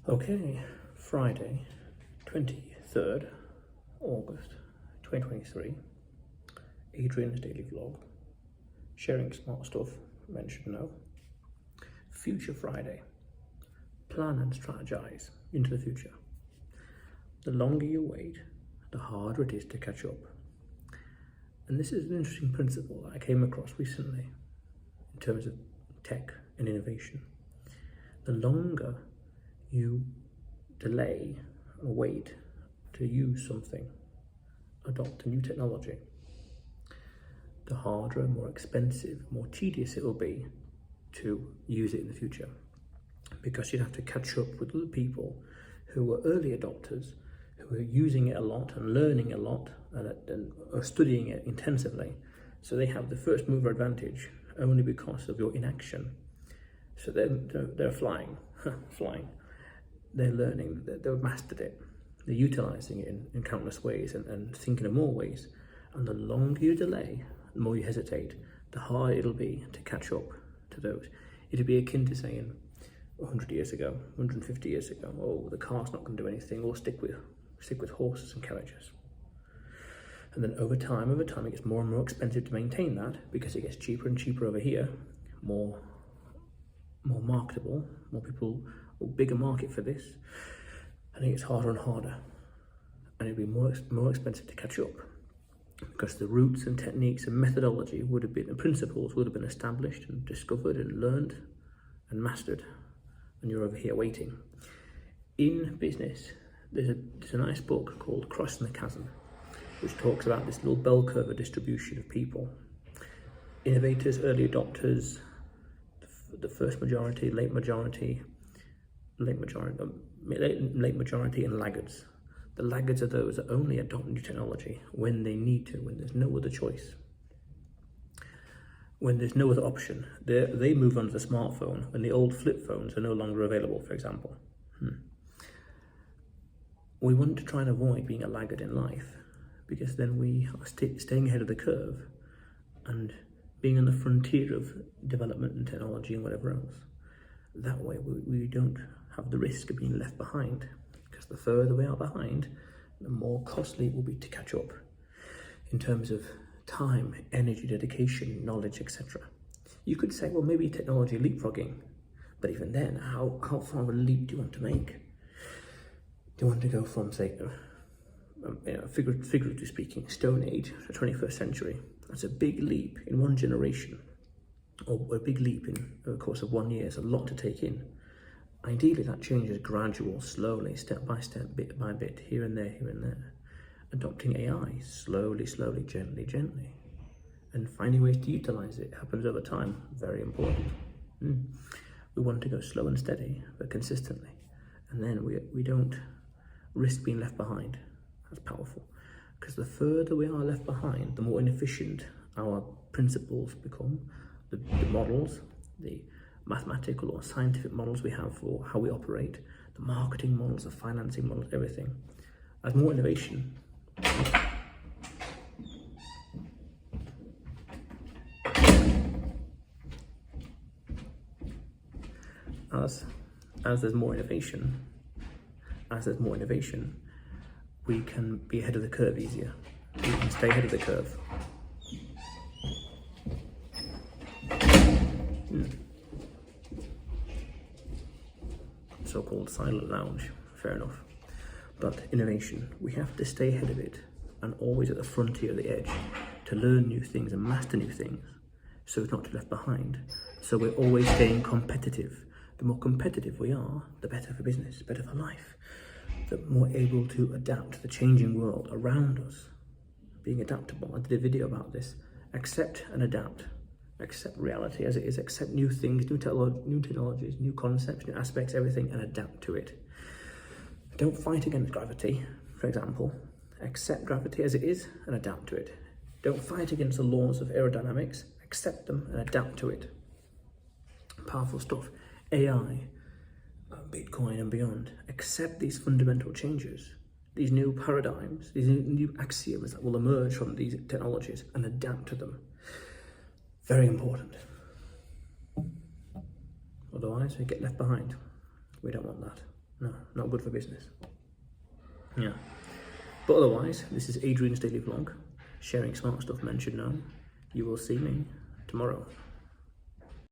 Okay, Friday, 23rd August 2023, Adrian's daily vlog, sharing smart stuff men should know. Future Friday, plan and strategize into the future. The longer you wait, the harder it is to catch up. And this is an interesting principle that I came across recently in terms of tech and innovation. The longer you delay or wait to use something, adopt a new technology, the harder and more expensive, more tedious it will be to use it in the future. Because you'd have to catch up with other people who were early adopters, who are using it a lot and learning a lot and are studying it intensively. So they have the first mover advantage only because of your inaction. So they're flying. They're learning, they've mastered it. They're utilizing it in countless ways and thinking of more ways. And the longer you delay, the more you hesitate, the harder it'll be to catch up to those. It'd be akin to saying 100 years ago, 150 years ago, oh, the car's not going to do anything, or stick with horses and carriages. And then over time, it gets more and more expensive to maintain that because it gets cheaper and cheaper over here, more marketable, more people, a bigger market for this, and it gets harder and harder, and it'd be more expensive to catch up because the routes and techniques and methodology would have been, the principles would have been established and discovered and learned and mastered, and you're over here waiting. In business, there's a nice book called Crossing the Chasm, which talks about this little bell curve of distribution of people: innovators, early adopters, the first majority, late majority, and laggards. The laggards are those that only adopt new technology when they need to, when there's no other choice, when there's no other option. They move on to the smartphone and the old flip phones are no longer available, for example. We want to try and avoid being a laggard in life, because then we are staying ahead of the curve and being on the frontier of development and technology and whatever else. That way we don't have the risk of being left behind, because the further we are behind, the more costly it will be to catch up in terms of time, energy, dedication, knowledge, etc. You could say, well, maybe technology leapfrogging, but even then, how far of a leap do you want to make? Do you want to go from, say, figuratively speaking, Stone Age to 21st century? That's a big leap in one generation, or a big leap in the course of 1 year. It's a lot to take in. Ideally, that change is gradual, slowly, step by step, bit by bit, here and there. Adopting AI, slowly, gently. And finding ways to utilize it happens over time, very important. We want to go slow and steady, but consistently. And then we don't risk being left behind. That's powerful. Because the further we are left behind, the more inefficient our principles become, the models, the mathematical or scientific models we have for how we operate, the marketing models, the financing models, everything. As more innovation, as there's more innovation, we can be ahead of the curve easier. We can stay ahead of the curve. So-called silent lounge, fair enough. But innovation, we have to stay ahead of it and always at the frontier of the edge to learn new things and master new things, so as not to be left behind. So we're always staying competitive. The more competitive we are, the better for business, better for life. The more able to adapt to the changing world around us. Being adaptable. I did a video about this. Accept and adapt. Accept reality as it is, accept new things, new technologies, new concepts, new aspects, everything, and adapt to it. Don't fight against gravity, for example. Accept gravity as it is and adapt to it. Don't fight against the laws of aerodynamics, accept them and adapt to it. Powerful stuff. AI, Bitcoin and beyond. Accept these fundamental changes, these new paradigms, these new axioms that will emerge from these technologies, and adapt to them. Very important. Otherwise, we get left behind. We don't want that. No, not good for business. Yeah. But otherwise, this is Adrian's daily vlog, sharing smart stuff men should know. You will see me tomorrow.